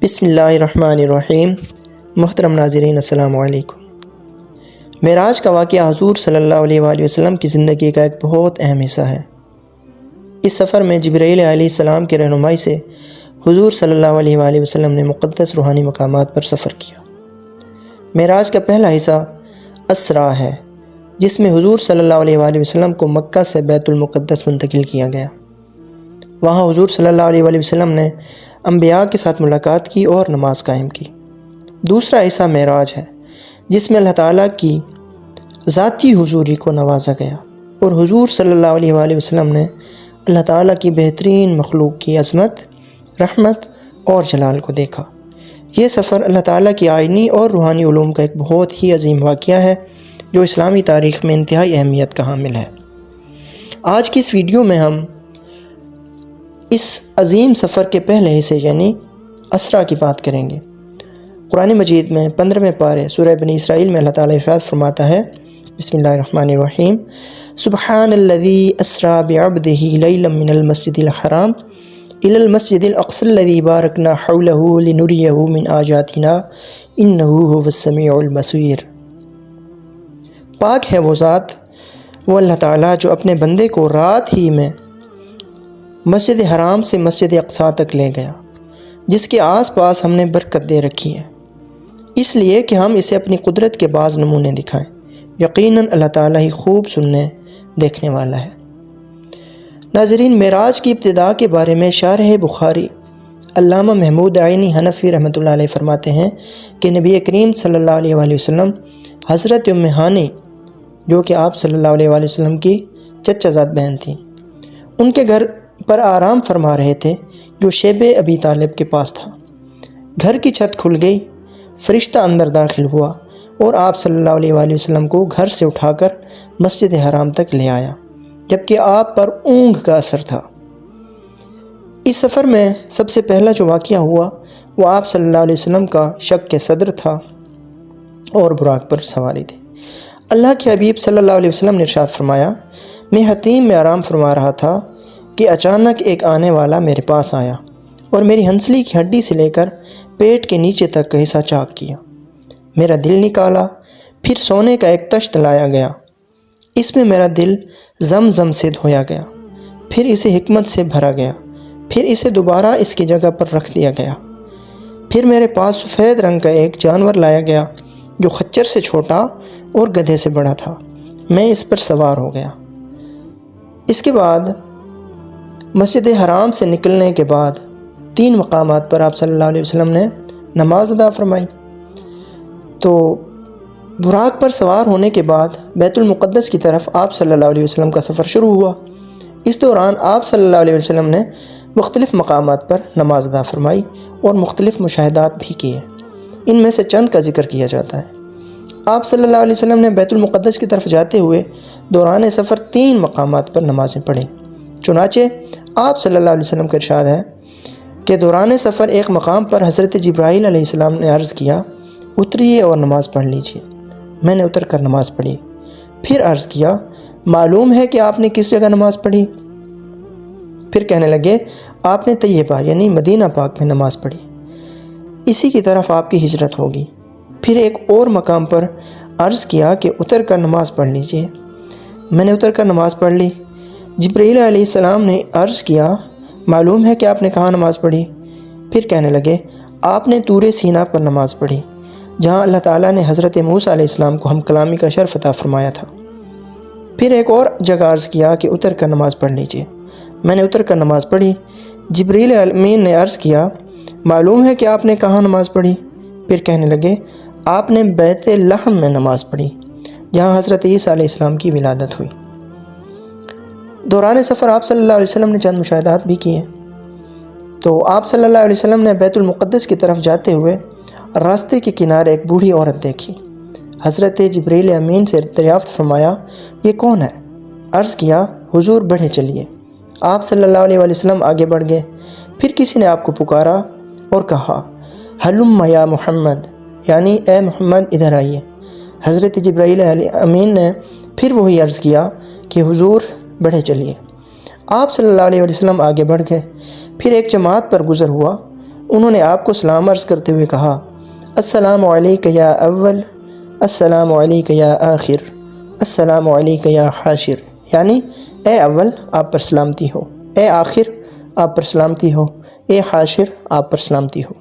بسم اللہ الرحمن الرحیم۔ محترم ناظرین السلام علیکم۔ معراج کا واقعہ حضور صلی اللہ علیہ وآلہ وسلم کی زندگی کا ایک بہت اہم حصہ ہے۔ اس سفر میں جبرائیل علیہ السلام کی رہنمائی سے حضور صلی اللہ علیہ وآلہ وسلم نے مقدس روحانی مقامات پر سفر کیا۔ معراج کا پہلا حصہ اسرا ہے، جس میں حضور صلی اللہ علیہ وآلہ وسلم کو مکہ سے بیت المقدس منتقل کیا گیا۔ وہاں حضور صلی اللہ علیہ وآلہ وسلم نے انبیاء کے ساتھ ملاقات کی اور نماز قائم کی۔ دوسرا حصہ معراج ہے، جس میں اللہ تعالیٰ کی ذاتی حضوری کو نوازا گیا اور حضور صلی اللہ علیہ وآلہ وسلم نے اللہ تعالیٰ کی بہترین مخلوق کی عظمت، رحمت اور جلال کو دیکھا۔ یہ سفر اللہ تعالیٰ کی آئینی اور روحانی علوم کا ایک بہت ہی عظیم واقعہ ہے، جو اسلامی تاریخ میں انتہائی اہمیت کا حامل ہے۔ آج کی اس ویڈیو میں ہم اس عظیم سفر کے پہلے حصے یعنی اسرا کی بات کریں گے۔ قرآن مجید میں 15ویں پارے سورہ بنی اسرائیل میں اللہ تعالیٰ ارشاد فرماتا ہے، بسم اللہ الرحمن الرحیم، سبحان الذی اسرا بعبدہ لیلا من المسجد الحرام الی المسجد الاقصی الذی بارکنا حولہ لنریہ من آیاتنا انہ هو السمیع البصیر۔ پاک ہے وہ ذات، وہ اللہ تعالیٰ جو اپنے بندے کو رات ہی میں مسجد حرام سے مسجد اقصی تک لے گیا، جس کے آس پاس ہم نے برکت دے رکھی ہے، اس لیے کہ ہم اسے اپنی قدرت کے بعض نمونے دکھائیں۔ یقیناً اللہ تعالیٰ ہی خوب سننے دیکھنے والا ہے۔ ناظرین، معراج کی ابتدا کے بارے میں شارح بخاری علامہ محمود عینی حنفی رحمۃ اللہ علیہ فرماتے ہیں کہ نبی کریم صلی اللہ علیہ وآلہ وسلم حضرت ام ہانی، جو کہ آپ صلی اللہ علیہ وآلہ وسلم کی چچا زاد بہن تھیں، ان کے گھر پر آرام فرما رہے تھے، جو شیب ابی طالب کے پاس تھا۔ گھر کی چھت کھل گئی، فرشتہ اندر داخل ہوا اور آپ صلی اللہ علیہ وآلہ وسلم کو گھر سے اٹھا کر مسجد حرام تک لے آیا، جبکہ آپ پر اونگ کا اثر تھا۔ اس سفر میں سب سے پہلا جو واقعہ ہوا وہ آپ صلی اللہ علیہ وسلم کا شک کے صدر تھا اور براق پر سواری تھی۔ اللہ کے حبیب صلی اللہ علیہ وسلم نے ارشاد فرمایا، میں حتیم میں آرام فرما رہا تھا کہ اچانک ایک آنے والا میرے پاس آیا اور میری ہنسلی کی ہڈی سے لے کر پیٹ کے نیچے تک کا حصہ چاک کیا۔ میرا دل نکالا، پھر سونے کا ایک تشت لایا گیا، اس میں میرا دل زمزم سے دھویا گیا، پھر اسے حکمت سے بھرا گیا، پھر اسے دوبارہ اس کی جگہ پر رکھ دیا گیا۔ پھر میرے پاس سفید رنگ کا ایک جانور لایا گیا، جو خچر سے چھوٹا اور گدھے سے بڑا تھا۔ میں اس پر سوار ہو گیا۔ اس کے بعد مسجد حرام سے نکلنے کے بعد 3 مقامات پر آپ صلی اللہ علیہ وسلم نے نماز ادا فرمائی۔ تو براق پر سوار ہونے کے بعد بیت المقدس کی طرف آپ صلی اللہ علیہ وسلم کا سفر شروع ہوا۔ اس دوران آپ صلی اللہ علیہ وسلم نے مختلف مقامات پر نماز ادا فرمائی اور مختلف مشاہدات بھی کیے۔ ان میں سے چند کا ذکر کیا جاتا ہے۔ آپ صلی اللہ علیہ وسلم نے بیت المقدس کی طرف جاتے ہوئے دوران سفر 3 مقامات پر نمازیں پڑھیں۔ چنانچہ آپ صلی اللہ علیہ وسلم کا ارشاد ہے کہ دوران سفر ایک مقام پر حضرت جبرائیل علیہ السلام نے عرض کیا، اتریے اور نماز پڑھ لیجئے۔ میں نے اتر کر نماز پڑھی۔ پھر عرض کیا، معلوم ہے کہ آپ نے کس جگہ نماز پڑھی؟ پھر کہنے لگے، آپ نے طیبہ یعنی مدینہ پاک میں نماز پڑھی، اسی کی طرف آپ کی ہجرت ہوگی۔ پھر ایک اور مقام پر عرض کیا کہ اتر کر نماز پڑھ لیجئے۔ میں نے اتر کر نماز پڑھ لی۔ جبرائیل علیہ السلام نے عرض کیا، معلوم ہے کہ آپ نے کہاں نماز پڑھی؟ پھر کہنے لگے، آپ نے طور سینا پر نماز پڑھی، جہاں اللہ تعالیٰ نے حضرت موسیٰ علیہ السلام کو ہم کلامی کا شرف عطا فرمایا تھا۔ پھر ایک اور جگہ عرض کیا کہ اتر کر نماز پڑھ لیجئے۔ میں نے اتر کر نماز پڑھی۔ جبرائیل امین نے عرض کیا، معلوم ہے کہ آپ نے کہاں نماز پڑھی؟ پھر کہنے لگے، آپ نے بیت لحم میں نماز پڑھی، جہاں حضرت عیسیٰ علیہ السلام کی ولادت ہوئی۔ دوران سفر آپ صلی اللہ علیہ وسلم نے چند مشاہدات بھی کیے۔ تو آپ صلی اللہ علیہ وسلم نے بیت المقدس کی طرف جاتے ہوئے راستے کے کنارے ایک بوڑھی عورت دیکھی۔ حضرت جبرائیل امین سے دریافت فرمایا، یہ کون ہے؟ عرض کیا، حضور بڑھے چلیے۔ آپ صلی اللہ علیہ وسلم آگے بڑھ گئے۔ پھر کسی نے آپ کو پکارا اور کہا، ہلم یا محمد، یعنی اے محمد ادھر آئیے۔ حضرت جبرائیل امین نے پھر وہی عرض کیا کہ حضور بڑھے چلیے۔ آپ صلی اللہ علیہ وسلم آگے بڑھ گئے۔ پھر ایک جماعت پر گزر ہوا انہوں نے آپ کو سلام عرض کرتے ہوئے کہا، السلام علیک یا اول، السلام علیک یا آخر، السلام علیک یا حاشر، یعنی اے اول آپ پر سلامتی ہو، اے آخر آپ پر سلامتی ہو، اے حاشر آپ پر سلامتی ہو۔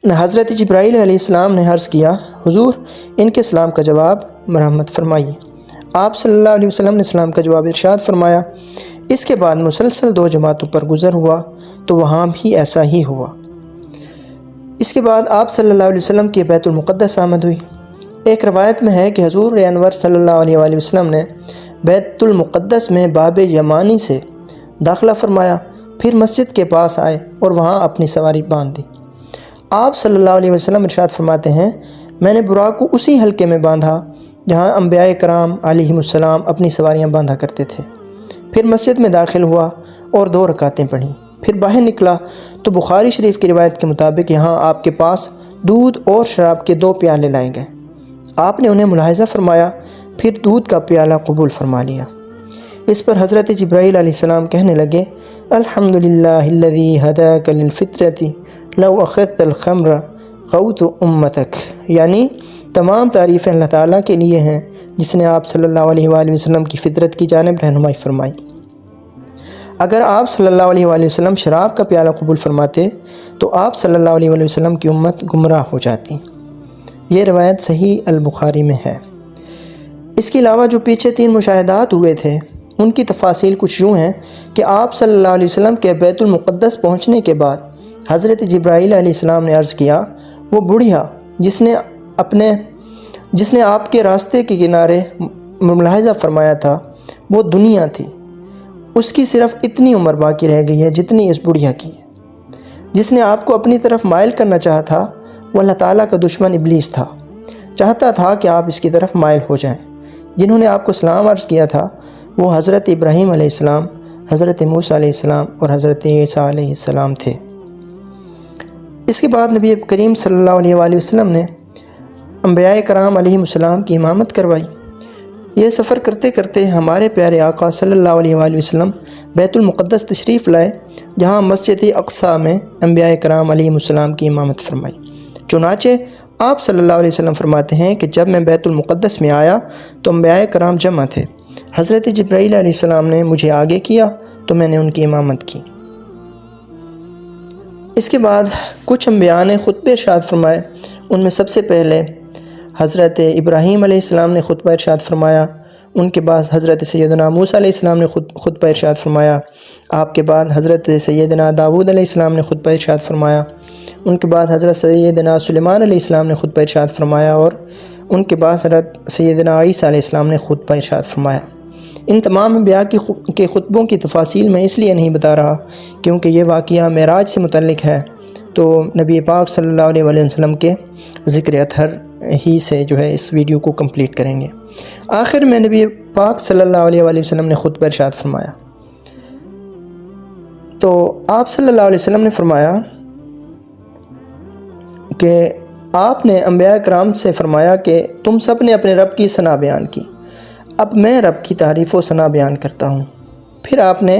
حضرت جبرائیل علیہ السلام نے عرض کیا، حضور ان کے سلام کا جواب مرحمت فرمائیے۔ آپ صلی اللہ علیہ وسلم نے سلام کا جواب ارشاد فرمایا۔ اس کے بعد مسلسل 2 جماعتوں پر گزر ہوا تو وہاں بھی ایسا ہی ہوا۔ اس کے بعد آپ صلی اللہ علیہ وسلم کی بیت المقدس آمد ہوئی۔ ایک روایت میں ہے کہ حضور انور صلی اللہ علیہ وآلہ وسلم نے بیت المقدس میں باب یمانی سے داخلہ فرمایا، پھر مسجد کے پاس آئے اور وہاں اپنی سواری باندھ دی۔ آپ صلی اللہ علیہ وسلم ارشاد فرماتے ہیں، میں نے براق کو اسی حلقے میں باندھا جہاں انبیاء کرام علیہم السلام اپنی سواریاں باندھا کرتے تھے۔ پھر مسجد میں داخل ہوا اور 2 رکعتیں پڑھیں، پھر باہر نکلا تو بخاری شریف کی روایت کے مطابق یہاں آپ کے پاس دودھ اور شراب کے 2 پیالے لائے گئے۔ آپ نے انہیں ملاحظہ فرمایا، پھر دودھ کا پیالہ قبول فرما لیا۔ اس پر حضرت جبرائیل علیہ السلام کہنے لگے، الحمدللہ الذی ہداک للفطرۃ لو اخذت الخمر غوت امتک، یعنی تمام تعریفیں اللہ تعالیٰ کے لیے ہیں جس نے آپ صلی اللہ علیہ وآلہ وسلم کی فطرت کی جانب رہنمائی فرمائی۔ اگر آپ صلی اللہ علیہ وآلہ وسلم شراب کا پیالہ قبول فرماتے تو آپ صلی اللہ علیہ وآلہ وسلم کی امت گمراہ ہو جاتی۔ یہ روایت صحیح البخاری میں ہے۔ اس کے علاوہ جو پیچھے 3 مشاہدات ہوئے تھے ان کی تفاصیل کچھ یوں ہیں کہ آپ صلی اللہ علیہ وسلم کے بیت المقدس پہنچنے کے بعد حضرت جبرائیل علیہ السلام نے عرض کیا، وہ بڑھیا جس نے آپ کے راستے کے کنارے ملاحظہ فرمایا تھا وہ دنیا تھی، اس کی صرف اتنی عمر باقی رہ گئی ہے جتنی اس بڑھیا کی ہے۔ جس نے آپ کو اپنی طرف مائل کرنا چاہا تھا وہ اللہ تعالیٰ کا دشمن ابلیس تھا، چاہتا تھا کہ آپ اس کی طرف مائل ہو جائیں۔ جنہوں نے آپ کو سلام عرض کیا تھا وہ حضرت ابراہیم علیہ السلام، حضرت موسیٰ علیہ السلام اور حضرت عیسیٰ علیہ السلام تھے۔ اس کے بعد نبی کریم صلی اللہ علیہ وآلہ وسلم نے انبیاء کرام علیہم السلام کی امامت کروائی۔ یہ سفر کرتے کرتے ہمارے پیارے آقا صلی اللہ علیہ وآلہ وسلم بیت المقدس تشریف لائے، جہاں مسجد اقصیٰ میں انبیاء کرام علیہم السلام کی امامت فرمائی۔ چنانچہ آپ صلی اللہ علیہ وسلم فرماتے ہیں کہ جب میں بیت المقدس میں آیا تو انبیاء کرام جمع تھے۔ حضرت جبرائیل علیہ السلام نے مجھے آگے کیا تو میں نے ان کی امامت کی۔ اس کے بعد کچھ انبیاء نے خطبے ارشاد فرمائے۔ ان میں سب سے پہلے حضرت ابراہیم علیہ السلام نے خطبہ ارشاد فرمایا، ان کے بعد حضرت سیدنا موسیٰ علیہ السلام نے خطبہ ارشاد فرمایا، آپ کے بعد حضرت سیدنا داؤد علیہ السلام نے خطبہ ارشاد فرمایا، ان کے بعد حضرت سیدنا سلیمان علیہ السلام نے خطبہ ارشاد فرمایا، اور ان کے بعد حضرت سیدنا عیسیٰ علیہ السلام نے خطبہ ارشاد فرمایا۔ ان تمام انبیاء کے خطبوں کی تفاصیل میں اس لیے نہیں بتا رہا کیونکہ یہ واقعہ معراج سے متعلق ہے، تو نبی پاک صلی اللہ علیہ وآلہ وسلم کے ذکر اطہر ہی سے جو ہے اس ویڈیو کو کمپلیٹ کریں گے۔ آخر میں نبی پاک صلی اللہ علیہ وآلہ وسلم نے خطبہ ارشاد فرمایا، تو آپ صلی اللہ علیہ وسلم نے فرمایا کہ آپ نے انبیاء کرام سے فرمایا کہ تم سب نے اپنے رب کی ثنا بیان کی، اب میں رب کی تعریف و ثنا بیان کرتا ہوں۔ پھر آپ نے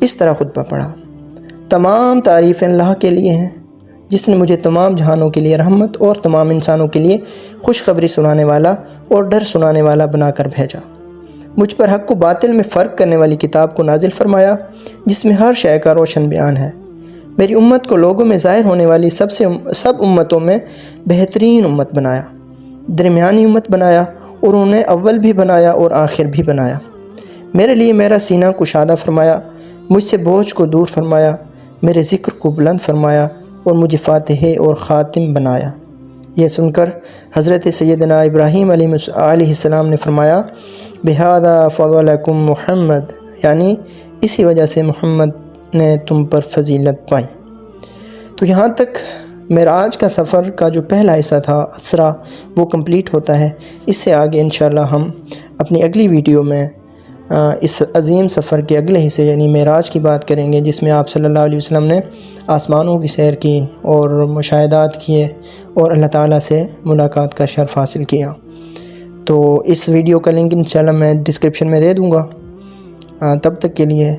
اس طرح خطبہ پڑھا، تمام تعریفیں اللہ کے لیے ہیں جس نے مجھے تمام جہانوں کے لیے رحمت اور تمام انسانوں کے لیے خوشخبری سنانے والا اور ڈر سنانے والا بنا کر بھیجا، مجھ پر حق و باطل میں فرق کرنے والی کتاب کو نازل فرمایا جس میں ہر شے کا روشن بیان ہے، میری امت کو لوگوں میں ظاہر ہونے والی سب امتوں میں بہترین امت بنایا، درمیانی امت بنایا اور انہیں اول بھی بنایا اور آخر بھی بنایا، میرے لیے میرا سینہ کشادہ فرمایا، مجھ سے بوجھ کو دور فرمایا، میرے ذکر کو بلند فرمایا اور مجھے فاتح اور خاتم بنایا۔ یہ سن کر حضرت سیدنا ابراہیم علیہ السلام نے فرمایا، بہذا فضلکم محمد، یعنی اسی وجہ سے محمد نے تم پر فضیلت پائی۔ تو یہاں تک معراج کا سفر کا جو پہلا حصہ تھا اسرا وہ کمپلیٹ ہوتا ہے۔ اس سے آگے انشاءاللہ ہم اپنی اگلی ویڈیو میں اس عظیم سفر کے اگلے حصے یعنی معراج کی بات کریں گے، جس میں آپ صلی اللہ علیہ وسلم نے آسمانوں کی سیر کی اور مشاہدات کیے اور اللہ تعالیٰ سے ملاقات کا شرف حاصل کیا۔ تو اس ویڈیو کا لنک انشاءاللہ میں ڈسکرپشن میں دے دوں گا۔ تب تک کے لیے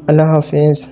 اللہ حافظ۔